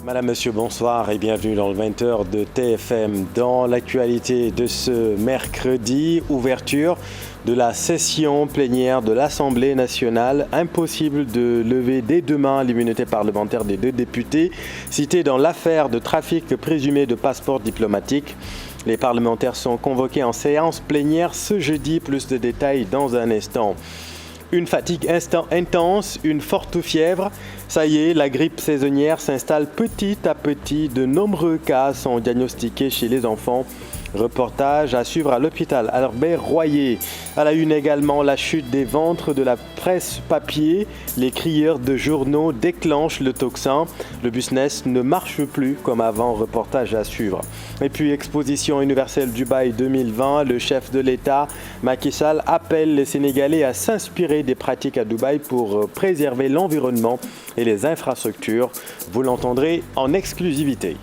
Madame, Monsieur, bonsoir et bienvenue dans le 20h de TFM. Dans l'actualité de ce mercredi, ouverture de la session plénière de l'Assemblée nationale. Impossible de lever dès demain l'immunité parlementaire des deux députés cités dans l'affaire de trafic présumé de passeports diplomatiques. Les parlementaires sont convoqués en séance plénière ce jeudi. Plus de détails dans un instant. Une fatigue intense, une forte fièvre. Ça y est, la grippe saisonnière s'installe petit à petit. De nombreux cas sont diagnostiqués chez les enfants. Reportage à suivre à l'hôpital Albert-Royer. À la une également, la chute des ventres de la presse papier. Les crieurs de journaux déclenchent le tocsin. Le business ne marche plus comme avant. Reportage à suivre. Et puis, exposition universelle Dubaï 2020. Le chef de l'État, Macky Sall, appelle les Sénégalais à s'inspirer des pratiques à Dubaï pour préserver l'environnement et les infrastructures. Vous l'entendrez en exclusivité.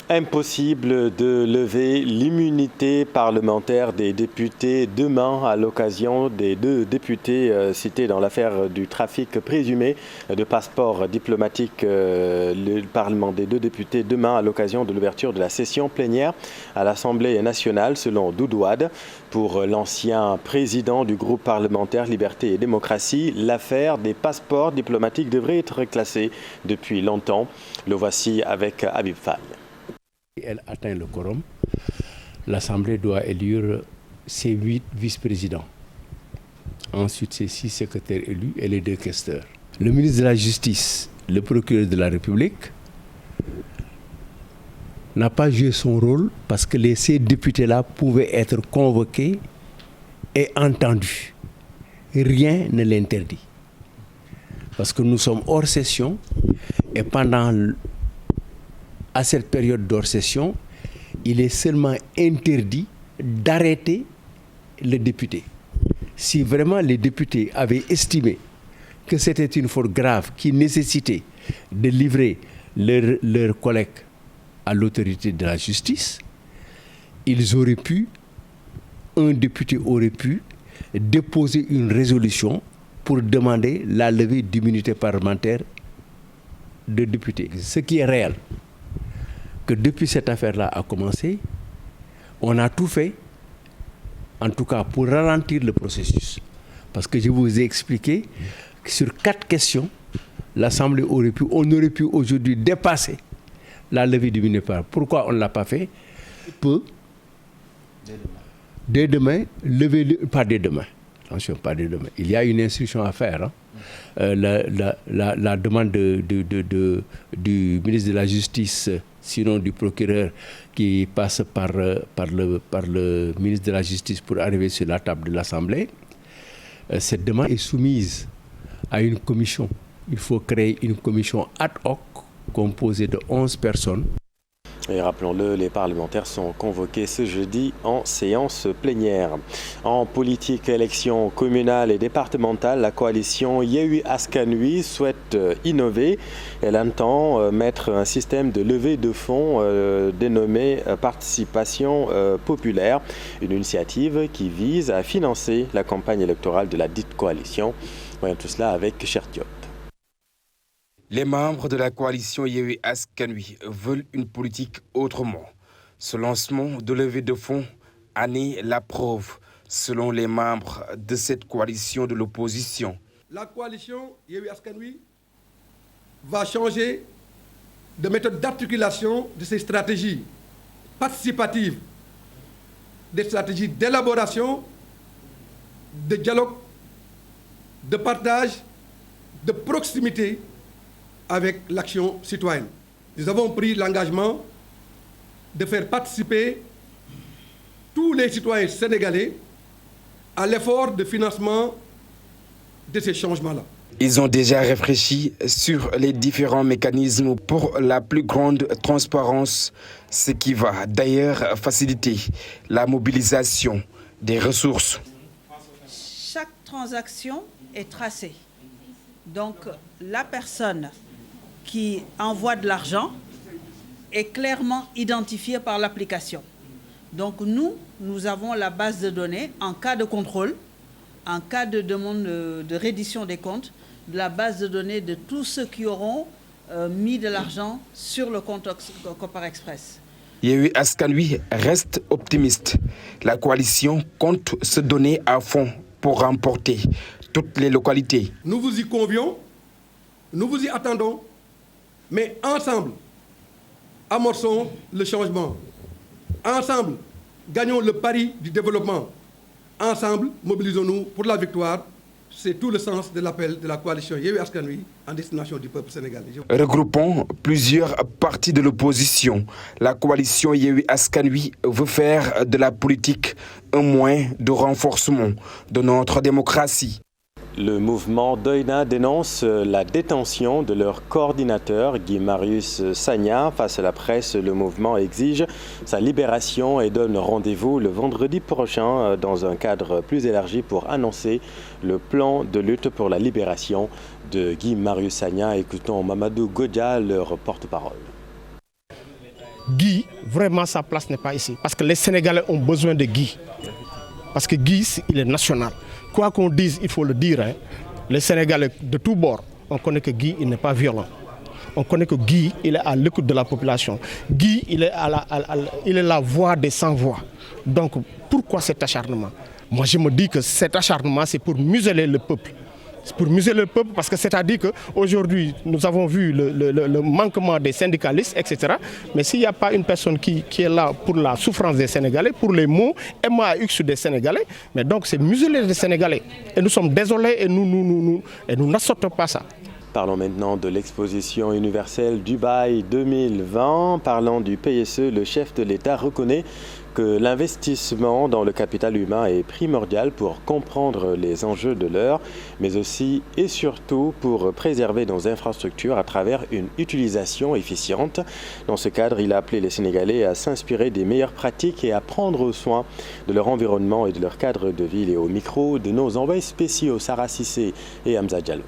Impossible de lever l'immunité parlementaire des députés demain à l'occasion des deux députés cités dans l'affaire du trafic présumé de passeports diplomatiques. Le Parlement des deux députés demain à l'occasion de l'ouverture de la session plénière à l'Assemblée nationale selon Doudou Wade. Pour l'ancien président du groupe parlementaire Liberté et Démocratie, l'affaire des passeports diplomatiques devrait être classée depuis longtemps. Le voici avec Habib Faye. Elle atteint le quorum, l'Assemblée doit élire ses 8 vice-présidents. Ensuite, ses 6 secrétaires élus et les 2 questeurs. Le ministre de la Justice, le procureur de la République, n'a pas joué son rôle parce que ces députés-là pouvaient être convoqués et entendus. Rien ne l'interdit. Parce que nous sommes hors session et à cette période d'hors session, il est seulement interdit d'arrêter le député. Si vraiment les députés avaient estimé que c'était une faute grave qui nécessitait de livrer leur collègue à l'autorité de la justice, un député aurait pu déposer une résolution pour demander la levée d'immunité parlementaire de députés. Ce qui est réel, que depuis cette affaire-là a commencé, on a tout fait, en tout cas pour ralentir le processus. Parce que je vous ai expliqué que sur 4 questions, l'Assemblée on aurait pu aujourd'hui dépasser la levée du d'immunité. Pourquoi on ne l'a pas fait? Dès demain, pas dès demain. Attention, pas dès demain. Il y a une instruction à faire. La demande du ministre de la Justice, sinon du procureur qui passe par le ministre de la Justice pour arriver sur la table de l'Assemblée. Cette demande est soumise à une commission. Il faut créer une commission ad hoc composée de 11 personnes. Et rappelons-le, les parlementaires sont convoqués ce jeudi en séance plénière. En politique, élection communale et départementale, la coalition Yewwi Askan Wi souhaite innover. Elle entend mettre un système de levée de fonds dénommé participation populaire, une initiative qui vise à financer la campagne électorale de la dite coalition. Voyons tout cela avec Cheikh Diop. Les membres de la coalition Yewwi Askan Wi veulent une politique autrement. Ce lancement de levée de fonds en est la preuve, selon les membres de cette coalition de l'opposition. La coalition Yewwi Askan Wi va changer de méthode d'articulation de ses stratégies participatives, des stratégies d'élaboration, de dialogue, de partage, de proximité avec l'action citoyenne. Nous avons pris l'engagement de faire participer tous les citoyens sénégalais à l'effort de financement de ces changements-là. Ils ont déjà réfléchi sur les différents mécanismes pour la plus grande transparence, ce qui va d'ailleurs faciliter la mobilisation des ressources. Chaque transaction est tracée. Donc la personne qui envoie de l'argent est clairement identifié par l'application. Donc nous avons la base de données en cas de contrôle, en cas de demande de reddition des comptes, la base de données de tous ceux qui auront mis de l'argent sur le compte Kopar Express. Yewwi Askan Wi reste optimiste. La coalition compte se donner à fond pour remporter toutes les localités. Nous vous y convions, nous vous y attendons, mais ensemble, amorçons le changement. Ensemble, gagnons le pari du développement. Ensemble, mobilisons-nous pour la victoire. C'est tout le sens de l'appel de la coalition Yewwi Askan Wi en destination du peuple sénégalais. Regroupant plusieurs partis de l'opposition, la coalition Yewwi Askan Wi veut faire de la politique un moyen de renforcement de notre démocratie. Le mouvement Doïna dénonce la détention de leur coordinateur Guy Marius Sagna. Face à la presse, le mouvement exige sa libération et donne rendez-vous le vendredi prochain dans un cadre plus élargi pour annoncer le plan de lutte pour la libération de Guy Marius Sagna. Écoutons Mamadou Godia, leur porte-parole. Guy, vraiment sa place n'est pas ici parce que les Sénégalais ont besoin de Guy. Parce que Guy, il est national. Quoi qu'on dise, il faut le dire. Hein. Les Sénégalais de tous bords, on connaît que Guy, il n'est pas violent. On connaît que Guy, il est à l'écoute de la population. Guy, il est la voix des sans-voix. Donc, pourquoi cet acharnement? Moi, je me dis que cet acharnement, c'est pour museler le peuple. C'est pour museler le peuple parce que c'est-à-dire qu'aujourd'hui, nous avons vu le manquement des syndicalistes, etc. Mais s'il n'y a pas une personne qui est là pour la souffrance des Sénégalais, pour les mots MAX des Sénégalais, mais donc c'est museler les Sénégalais. Et nous sommes désolés et nous n'acceptons pas ça. Parlons maintenant de l'exposition universelle Dubaï 2020. Parlant du PSE, le chef de l'État reconnaît que l'investissement dans le capital humain est primordial pour comprendre les enjeux de l'heure, mais aussi et surtout pour préserver nos infrastructures à travers une utilisation efficiente. Dans ce cadre, il a appelé les Sénégalais à s'inspirer des meilleures pratiques et à prendre soin de leur environnement et de leur cadre de vie. Et au micro de nos envoyés spéciaux Sarah Cissé et Hamza Diallo.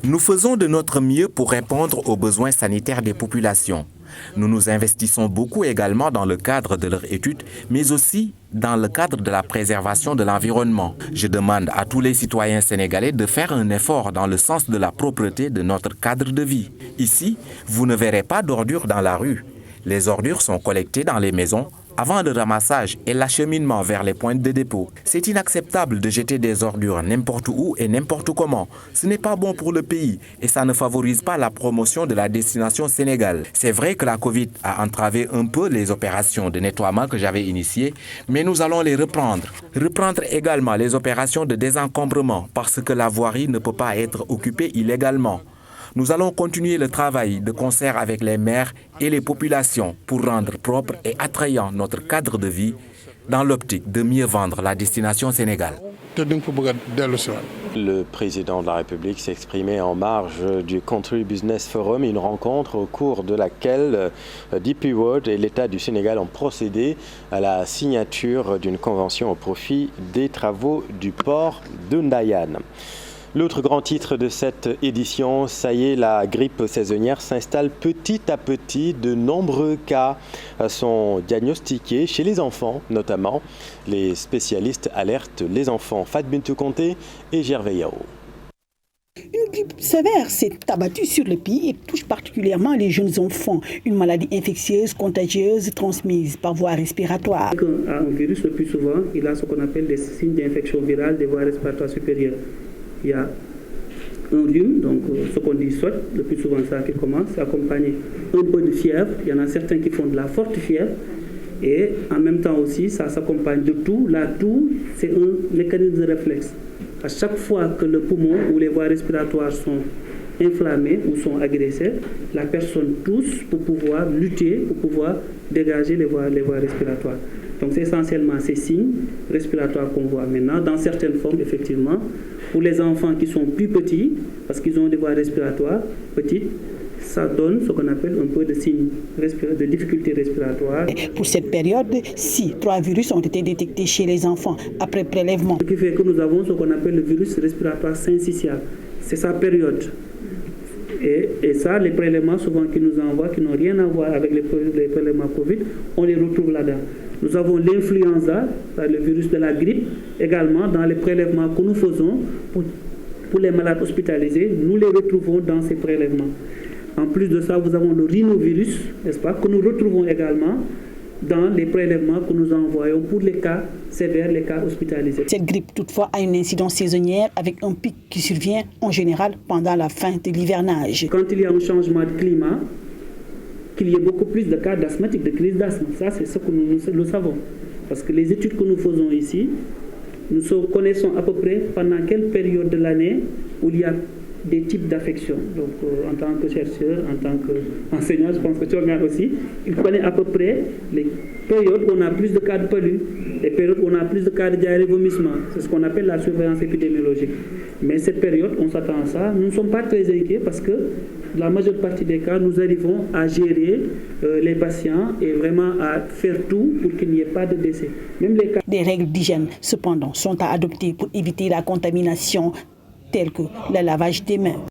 Nous faisons de notre mieux pour répondre aux besoins sanitaires des populations. Nous nous investissons beaucoup également dans le cadre de leur étude, mais aussi dans le cadre de la préservation de l'environnement. Je demande à tous les citoyens sénégalais de faire un effort dans le sens de la propreté de notre cadre de vie. Ici, vous ne verrez pas d'ordures dans la rue. Les ordures sont collectées dans les maisons avant le ramassage et l'acheminement vers les points de dépôt. C'est inacceptable de jeter des ordures n'importe où et n'importe comment. Ce n'est pas bon pour le pays et ça ne favorise pas la promotion de la destination Sénégal. C'est vrai que la Covid a entravé un peu les opérations de nettoiement que j'avais initiées, mais nous allons les reprendre. Reprendre également les opérations de désencombrement parce que la voirie ne peut pas être occupée illégalement. Nous allons continuer le travail de concert avec les maires et les populations pour rendre propre et attrayant notre cadre de vie dans l'optique de mieux vendre la destination Sénégal. Le président de la République s'exprimait en marge du Country Business Forum, une rencontre au cours de laquelle DP World et l'État du Sénégal ont procédé à la signature d'une convention au profit des travaux du port de Ndayane. L'autre grand titre de cette édition, ça y est, la grippe saisonnière s'installe petit à petit. De nombreux cas sont diagnostiqués chez les enfants notamment. Les spécialistes alertent les enfants. Fat Bintou Conté et Gervais Yao. Une grippe sévère s'est abattue sur le pays et touche particulièrement les jeunes enfants. Une maladie infectieuse, contagieuse, transmise par voie respiratoire. Un virus, le plus souvent, il a ce qu'on appelle des signes d'infection virale des voies respiratoires supérieures. Il y a un rhume, donc ce qu'on dit soit, le plus souvent ça qui commence, c'est accompagné un peu de fièvre. Il y en a certains qui font de la forte fièvre et en même temps aussi ça s'accompagne de toux. La toux, c'est un mécanisme de réflexe. À chaque fois que le poumon ou les voies respiratoires sont inflammées ou sont agressées, la personne tousse pour pouvoir lutter, pour pouvoir dégager les voies respiratoires. Donc c'est essentiellement ces signes respiratoires qu'on voit maintenant. Dans certaines formes, effectivement, pour les enfants qui sont plus petits, parce qu'ils ont des voies respiratoires petites, ça donne ce qu'on appelle un peu de signes de difficultés respiratoires. Pour cette période, 3 virus ont été détectés chez les enfants après prélèvement. Ce qui fait que nous avons ce qu'on appelle le virus respiratoire syncytial. C'est sa période. Et ça, les prélèvements souvent qui nous envoient, qui n'ont rien à voir avec les prélèvements Covid, on les retrouve là-dedans. Nous avons l'influenza, le virus de la grippe, également dans les prélèvements que nous faisons pour les malades hospitalisés. Nous les retrouvons dans ces prélèvements. En plus de ça, nous avons le rhinovirus, n'est-ce pas, que nous retrouvons également dans les prélèvements que nous envoyons pour les cas sévères, les cas hospitalisés. Cette grippe, toutefois, a une incidence saisonnière avec un pic qui survient en général pendant la fin de l'hivernage. Quand il y a un changement de climat, qu'il y ait beaucoup plus de cas d'asthmatiques, de crises d'asthme. Ça, c'est ce que nous savons. Parce que les études que nous faisons ici, nous connaissons à peu près pendant quelle période de l'année où il y a des types d'affections. Donc, en tant que chercheur, en tant qu'enseignant, je pense que tu regardes aussi, il connaît à peu près les périodes où on a plus de cas de palu, les périodes où on a plus de cas de diarrhée-vomissement. C'est ce qu'on appelle la surveillance épidémiologique. Mais cette période, on s'attend à ça. Nous ne sommes pas très inquiets parce que la majeure partie des cas, nous arrivons à gérer les patients et vraiment à faire tout pour qu'il n'y ait pas de décès. Même les cas... Des règles d'hygiène, cependant, sont à adopter pour éviter la contamination, telles que le lavage des mains.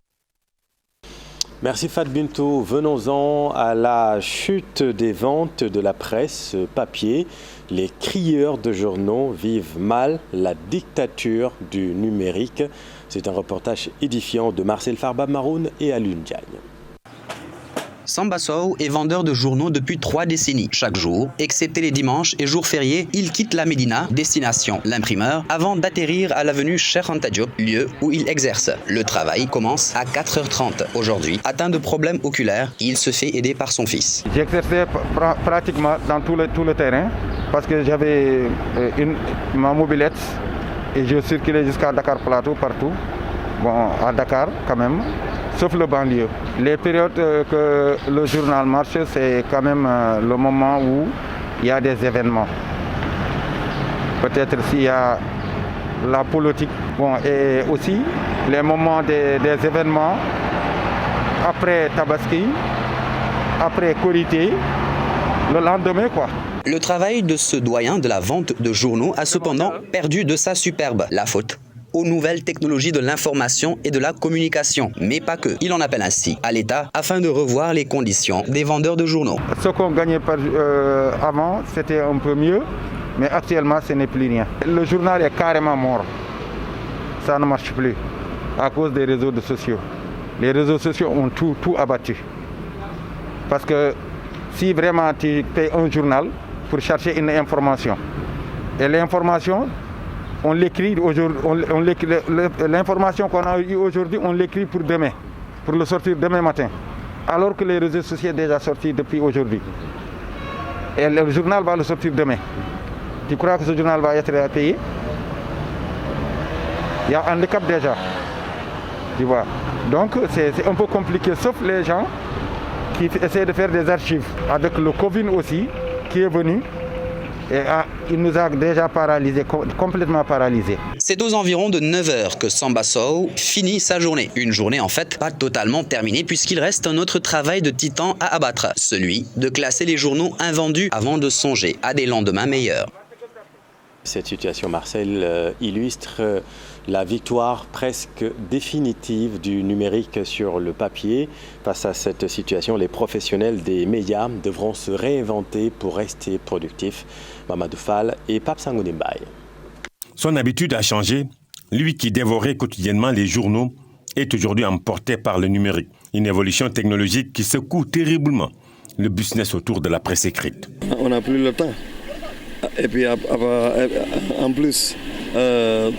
Merci Fat Bintou. Venons-en à la chute des ventes de la presse papier. Les crieurs de journaux vivent mal la dictature du numérique. C'est un reportage édifiant de Marcel Farba Maroun et Alun Diagne. Samba Sow est vendeur de journaux depuis 3 décennies. Chaque jour, excepté les dimanches et jours fériés, il quitte la Médina, destination l'imprimeur, avant d'atterrir à l'avenue Cheikh Anta Diop, lieu où il exerce. Le travail commence à 4h30. Aujourd'hui, atteint de problèmes oculaires, il se fait aider par son fils. J'exerçais pratiquement dans tout le terrain parce que j'avais ma mobilette et je circulais jusqu'à Dakar Plateau partout. Bon, à Dakar quand même. Sauf le banlieue. Les périodes que le journal marche, c'est quand même le moment où il y a des événements. Peut-être s'il y a la politique. Bon, et aussi les moments des événements après Tabaski, après Korité, le lendemain quoi. Le travail de ce doyen de la vente de journaux a cependant perdu de sa superbe. La faute aux nouvelles technologies de l'information et de la communication. Mais pas que. Il en appelle ainsi à l'État afin de revoir les conditions des vendeurs de journaux. Ce qu'on gagnait avant, c'était un peu mieux, mais actuellement, ce n'est plus rien. Le journal est carrément mort. Ça ne marche plus à cause des réseaux sociaux. Les réseaux sociaux ont tout abattu. Parce que si vraiment tu fais un journal pour chercher une information, et l'information, on l'écrit aujourd'hui, l'information qu'on a eue aujourd'hui, on l'écrit pour demain, pour le sortir demain matin. Alors que les réseaux sociaux sont déjà sortis depuis aujourd'hui. Et le journal va le sortir demain. Tu crois que ce journal va être payé? Il y a un handicap déjà. Tu vois. Donc c'est un peu compliqué, sauf les gens qui essaient de faire des archives. Avec le Covid aussi, qui est venu. Et il nous a déjà paralysés, complètement paralysés. C'est aux environs de 9h que Samba Sow finit sa journée. Une journée en fait pas totalement terminée puisqu'il reste un autre travail de titan à abattre. Celui de classer les journaux invendus avant de songer à des lendemains meilleurs. Cette situation, Marcel, illustre la victoire presque définitive du numérique sur le papier. Face à cette situation, les professionnels des médias devront se réinventer pour rester productifs. Mamadou Fall et Pape Sangoné Mbaye. Son habitude a changé. Lui qui dévorait quotidiennement les journaux est aujourd'hui emporté par le numérique. Une évolution technologique qui secoue terriblement le business autour de la presse écrite. On n'a plus le temps. Et puis en plus,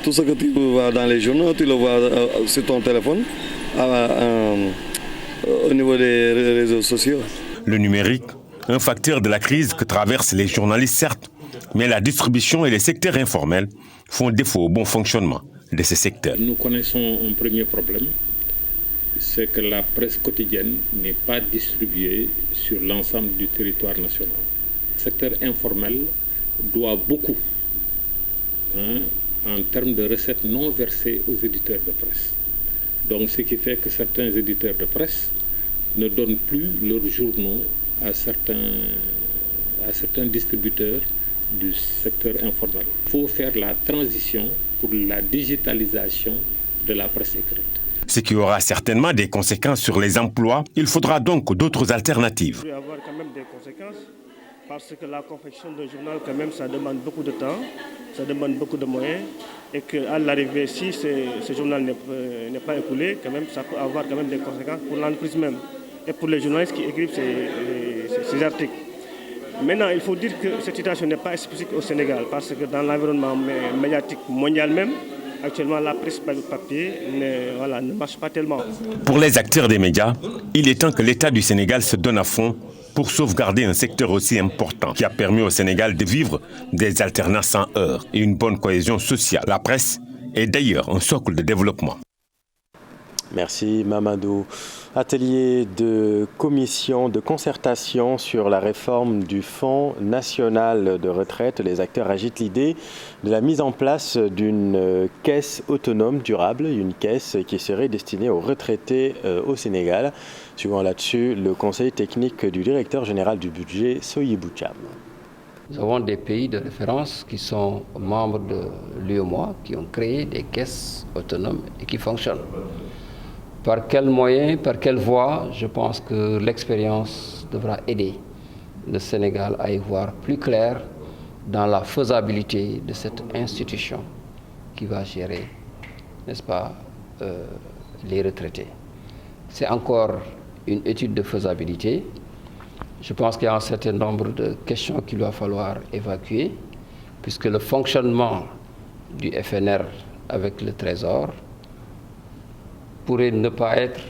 tout ce que tu vois dans les journaux, tu le vois sur ton téléphone, au niveau des réseaux sociaux. Le numérique, un facteur de la crise que traversent les journalistes, certes, mais la distribution et les secteurs informels font défaut au bon fonctionnement de ces secteurs. Nous connaissons un premier problème, c'est que la presse quotidienne n'est pas distribuée sur l'ensemble du territoire national. Le secteur informel doit beaucoup en termes de recettes non versées aux éditeurs de presse. Donc ce qui fait que certains éditeurs de presse ne donnent plus leurs journaux à certains distributeurs du secteur informel. Il faut faire la transition pour la digitalisation de la presse écrite. ce qui aura certainement des conséquences sur les emplois. Il faudra donc d'autres alternatives. Il va y avoir quand même des conséquences parce que la confection d'un journal, quand même, ça demande beaucoup de temps, ça demande beaucoup de moyens et qu'à l'arrivée, si ce journal n'est pas écoulé, quand même, ça peut avoir quand même des conséquences pour l'entreprise même et pour les journalistes qui écrivent ces articles. Maintenant, il faut dire que cette situation n'est pas spécifique au Sénégal parce que dans l'environnement médiatique mondial même, actuellement, la presse papier ne marche pas tellement. Pour les acteurs des médias, il est temps que l'État du Sénégal se donne à fond pour sauvegarder un secteur aussi important qui a permis au Sénégal de vivre des alternances sans heurts et une bonne cohésion sociale. La presse est d'ailleurs un socle de développement. Merci Mamadou. Atelier de commission de concertation sur la réforme du Fonds national de retraite. Les acteurs agitent l'idée de la mise en place d'une caisse autonome durable, une caisse qui serait destinée aux retraités au Sénégal. Suivant là-dessus le conseil technique du directeur général du budget, Soyibou Cham. Nous avons des pays de référence qui sont membres de l'UEMOA, qui ont créé des caisses autonomes et qui fonctionnent. Par quels moyens, par quelle voie, je pense que l'expérience devra aider le Sénégal à y voir plus clair dans la faisabilité de cette institution qui va gérer, n'est-ce pas, les retraités. C'est encore une étude de faisabilité. Je pense qu'il y a un certain nombre de questions qu'il va falloir évacuer, puisque le fonctionnement du FNR avec le Trésor pourrait ne pas être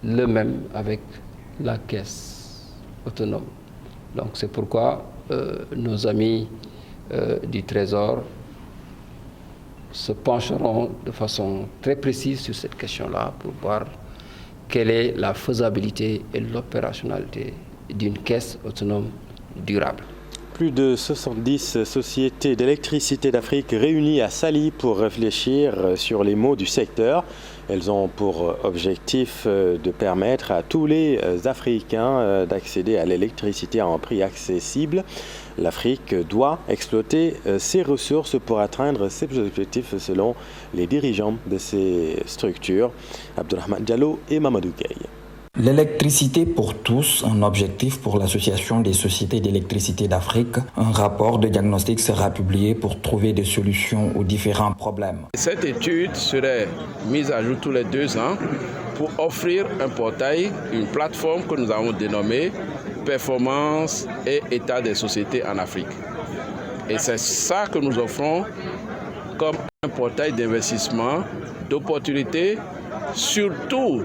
le même avec la caisse autonome. Donc c'est pourquoi nos amis du Trésor se pencheront de façon très précise sur cette question-là pour voir quelle est la faisabilité et l'opérationnalité d'une caisse autonome durable. Plus de 70 sociétés d'électricité d'Afrique réunies à Saly pour réfléchir sur les maux du secteur. Elles ont pour objectif de permettre à tous les Africains d'accéder à l'électricité à un prix accessible. L'Afrique doit exploiter ses ressources pour atteindre ses objectifs selon les dirigeants de ces structures, Abdourahmane Diallo et Mamadou Gueye. L'électricité pour tous, un objectif pour l'Association des sociétés d'électricité d'Afrique. Un rapport de diagnostic sera publié pour trouver des solutions aux différents problèmes. Cette étude serait mise à jour tous les 2 ans pour offrir un portail, une plateforme que nous avons dénommée Performance et État des sociétés en Afrique. Et c'est ça que nous offrons comme un portail d'investissement, d'opportunités, surtout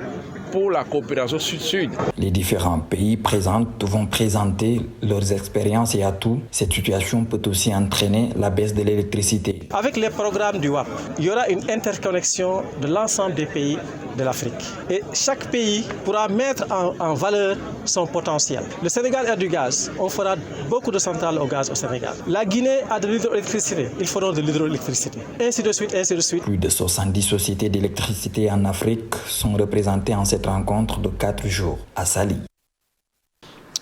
pour la coopération sud-sud. Les différents pays présents vont présenter leurs expériences et atouts. Cette situation peut aussi entraîner la baisse de l'électricité. Avec les programmes du WAP, il y aura une interconnexion de l'ensemble des pays de l'Afrique. Et chaque pays pourra mettre en valeur son potentiel. Le Sénégal a du gaz, on fera beaucoup de centrales au gaz au Sénégal. La Guinée a de l'hydroélectricité, ils feront de l'hydroélectricité. Ainsi de suite, ainsi de suite. Plus de 70 sociétés d'électricité en Afrique sont représentées en cette rencontre de 4 jours à Saly.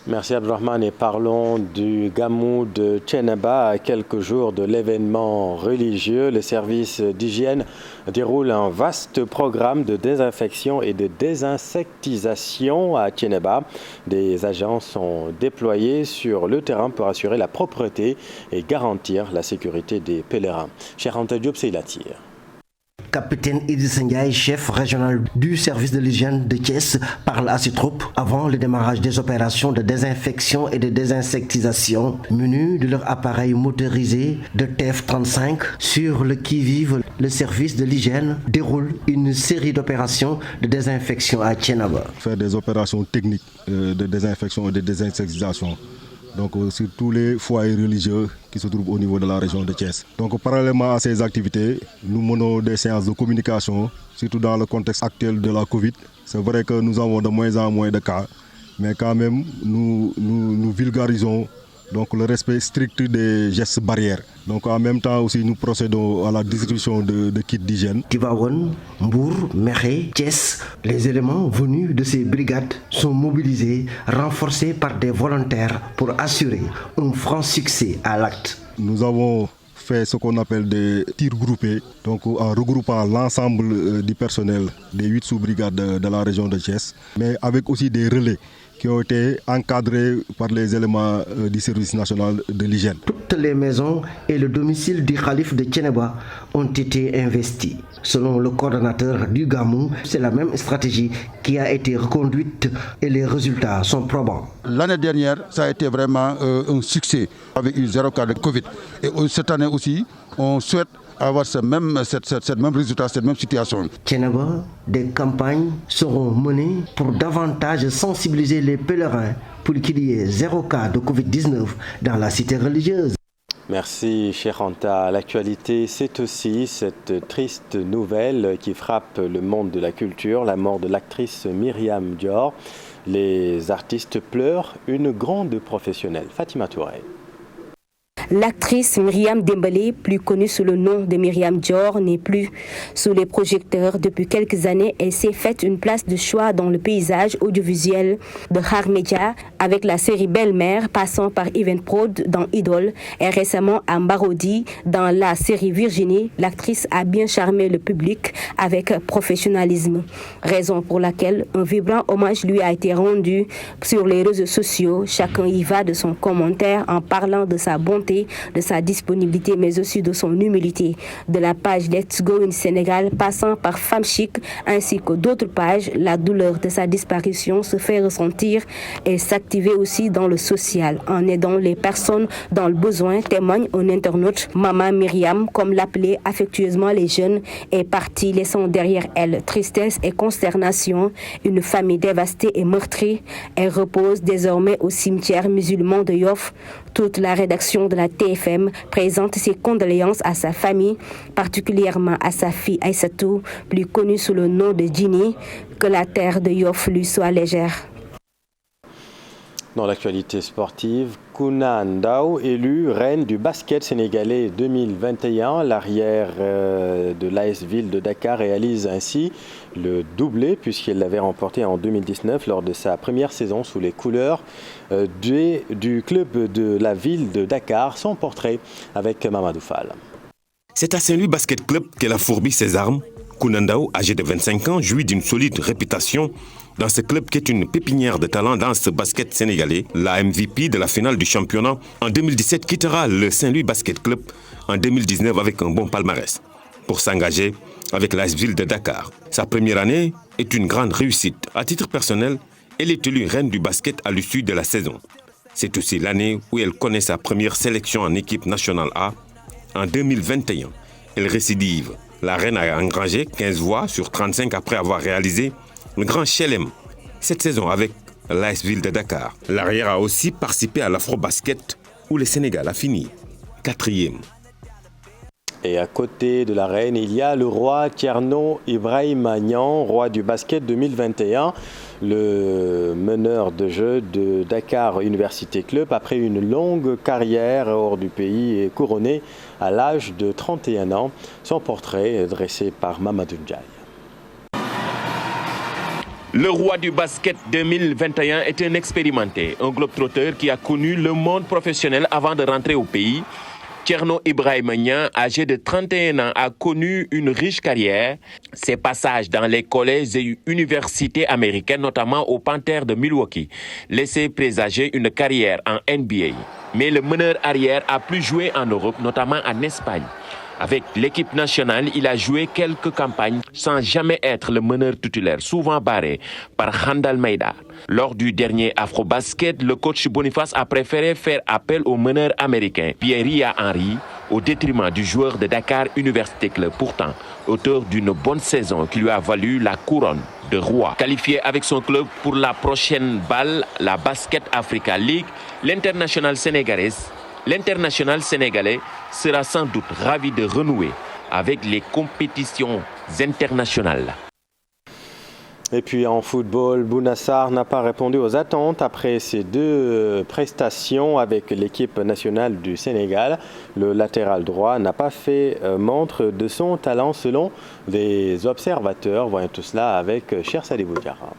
Merci Abdourahmane et parlons du Gamou de Thiénaba. À quelques jours de l'événement religieux, le service d'hygiène déroule un vaste programme de désinfection et de désinsectisation à Thiénaba. Des agents sont déployés sur le terrain pour assurer la propreté et garantir la sécurité des pèlerins. Cheikh Anta Diop, c'est Ilatir. Capitaine Idrissa Ndiaye, chef régional du service de l'hygiène de Thiès, parle à ses troupes avant le démarrage des opérations de désinfection et de désinsectisation. Munis de leur appareil motorisé de TF35 sur le qui-vive, le service de l'hygiène déroule une série d'opérations de désinfection à Thiénaba. Faire des opérations techniques de désinfection et de désinsectisation. Donc sur tous les foyers religieux qui se trouvent au niveau de la région de Thiès. Donc parallèlement à ces activités, nous menons des séances de communication, surtout dans le contexte actuel de la Covid. C'est vrai que nous avons de moins en moins de cas, mais quand même nous vulgarisons donc le respect strict des gestes barrières. Donc en même temps aussi nous procédons à la distribution de kits d'hygiène. Tivaouane, Mbour, Mekhe, Thiès, les éléments venus de ces brigades sont mobilisés, renforcés par des volontaires pour assurer un franc succès à l'acte. Nous avons fait ce qu'on appelle des tirs groupés, donc en regroupant l'ensemble du personnel des 8 sous-brigades de la région de Thiès, mais avec aussi des relais qui ont été encadrés par les éléments du service national de l'hygiène. Toutes les maisons et le domicile du calife de Thiénaba ont été investis. Selon le coordonnateur du Gamou, c'est la même stratégie qui a été reconduite et les résultats sont probants. L'année dernière, ça a été vraiment un succès avec eu 0 cas de Covid. Et cette année aussi, on souhaite avoir cette même résultat, cette même situation. Thiénaba, des campagnes seront menées pour davantage sensibiliser les pèlerins pour qu'il y ait 0 cas de Covid-19 dans la cité religieuse. Merci, cher Anta. L'actualité, c'est aussi cette triste nouvelle qui frappe le monde de la culture, la mort de l'actrice Myriam Dior. Les artistes pleurent, une grande professionnelle. Fatima Touré. L'actrice Myriam Dembélé, plus connue sous le nom de Myriam Dior, n'est plus sous les projecteurs depuis quelques années. Elle s'est faite une place de choix dans le paysage audiovisuel de Har Media avec la série Belle-Mère, passant par Even Prod dans Idol et récemment à Mbarodi dans la série Virginie. L'actrice a bien charmé le public avec professionnalisme, raison pour laquelle un vibrant hommage lui a été rendu sur les réseaux sociaux. Chacun y va de son commentaire en parlant de sa bonté, de sa disponibilité, mais aussi de son humilité. De la page Let's Go in Sénégal, passant par Femme Chic, ainsi que d'autres pages, la douleur de sa disparition se fait ressentir et s'activer aussi dans le social, en aidant les personnes dans le besoin, témoigne un internaute. Maman Myriam, comme l'appelaient affectueusement les jeunes, est partie, laissant derrière elle tristesse et consternation, une famille dévastée et meurtrie. Elle repose désormais au cimetière musulman de Yoff. Toute la rédaction de la TFM présente ses condoléances à sa famille, particulièrement à sa fille Aïssatou, plus connue sous le nom de Djini. Que la terre de Yoff lui soit légère. Dans l'actualité sportive, Kouna Ndao, élue reine du basket sénégalais 2021. L'arrière de l'AS Ville de Dakar réalise ainsi le doublé puisqu'elle l'avait remporté en 2019 lors de sa première saison sous les couleurs du club de la ville de Dakar. Son portrait avec Mamadou Fall. C'est à Saint-Louis Basket Club qu'elle a fourbi ses armes. Kouna Ndao, âgé de 25 ans, jouit d'une solide réputation dans ce club qui est une pépinière de talent dans ce basket sénégalais. La MVP de la finale du championnat en 2017 quittera le Saint-Louis Basket Club en 2019 avec un bon palmarès pour s'engager avec l'AS Ville de Dakar. Sa première année est une grande réussite. À titre personnel, elle est élue reine du basket à l'issue de la saison. C'est aussi l'année où elle connaît sa première sélection en équipe nationale A. En 2021, elle récidive. La reine a engrangé 15 voix sur 35 après avoir réalisé le grand chelem cette saison avec l'AS Ville de Dakar. L'arrière a aussi participé à l'Afro-Basket où le Sénégal a fini 4e. Et à côté de la reine, il y a le roi Thierno Ibrahim Magnan, roi du basket 2021, le meneur de jeu de Dakar Université Club. Après une longue carrière hors du pays et couronné à l'âge de 31 ans. Son portrait est dressé par Mamadou Ndiaye. Le roi du basket 2021 est un expérimenté, un globe-trotteur qui a connu le monde professionnel avant de rentrer au pays. Thierno Ibrahim Magnan, âgé de 31 ans, a connu une riche carrière. Ses passages dans les collèges et universités américaines, notamment aux Panthers de Milwaukee, laissaient présager une carrière en NBA. Mais le meneur arrière a plus joué en Europe, notamment en Espagne. Avec l'équipe nationale, il a joué quelques campagnes sans jamais être le meneur titulaire, souvent barré par Khandal Maïda. Lors du dernier Afro-Basket, le coach Boniface a préféré faire appel au meneur américain Pierre Henry au détriment du joueur de Dakar Université Club, pourtant auteur d'une bonne saison qui lui a valu la couronne de roi. Qualifié avec son club pour la prochaine balle, la Basket Africa League, l'international sénégalais sera sans doute ravi de renouer avec les compétitions internationales. Et puis en football, Bouna Sarr n'a pas répondu aux attentes après ses 2 prestations avec l'équipe nationale du Sénégal. Le latéral droit n'a pas fait montre de son talent selon les observateurs. Voyons tout cela avec Cher Sadibou Diarra.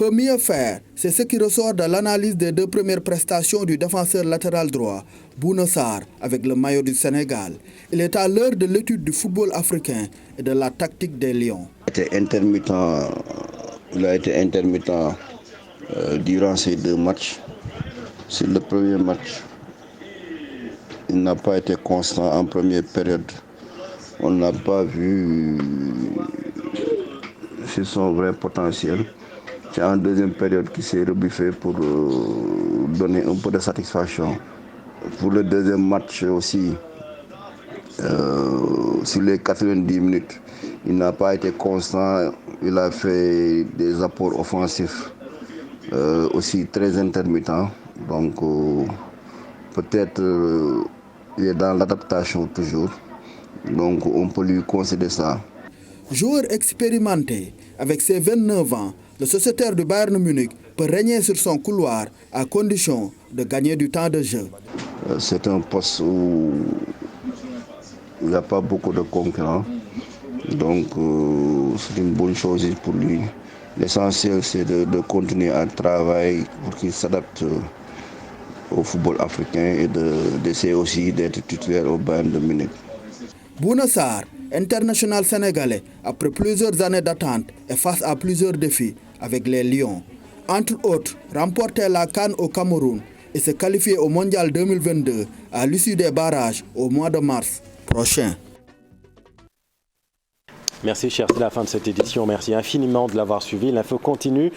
peut mieux faire. C'est ce qui ressort de l'analyse des 2 premières prestations du défenseur latéral droit, Bouna Sarr, avec le maillot du Sénégal. Il est à l'heure de l'étude du football africain et de la tactique des Lions. Il a été intermittent durant ces 2 matchs. C'est le premier match. Il n'a pas été constant en première période. On n'a pas vu son vrai potentiel. C'est en deuxième période qu'il s'est rebuffé pour donner un peu de satisfaction. Pour le deuxième match aussi, sur les 90 minutes, il n'a pas été constant. Il a fait des apports offensifs aussi très intermittents. Donc peut-être il est dans l'adaptation toujours. Donc on peut lui concéder ça. Joueur expérimenté, avec ses 29 ans, le sociétaire du Bayern Munich peut régner sur son couloir à condition de gagner du temps de jeu. C'est un poste où il n'y a pas beaucoup de concurrents. Donc c'est une bonne chose pour lui. L'essentiel c'est de continuer à travailler pour qu'il s'adapte au football africain et d'essayer aussi d'être titulaire au Bayern de Munich. Bouna Sarr, international sénégalais, après plusieurs années d'attente et face à plusieurs défis avec les Lions. Entre autres, remporter la CAN au Cameroun et se qualifier au Mondial 2022 à l'issue des barrages au mois de mars prochain. Merci cher, c'est la fin de cette édition. Merci infiniment de l'avoir suivi. L'info continue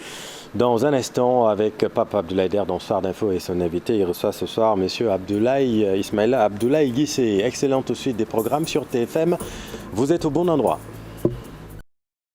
dans un instant avec Pape Abdoulaye Der dans Soir d'Info et son invité. Il reçoit ce soir M. Abdoulaye Ismaïla Abdoulaye Guissé. Excellente suite des programmes sur TFM. Vous êtes au bon endroit.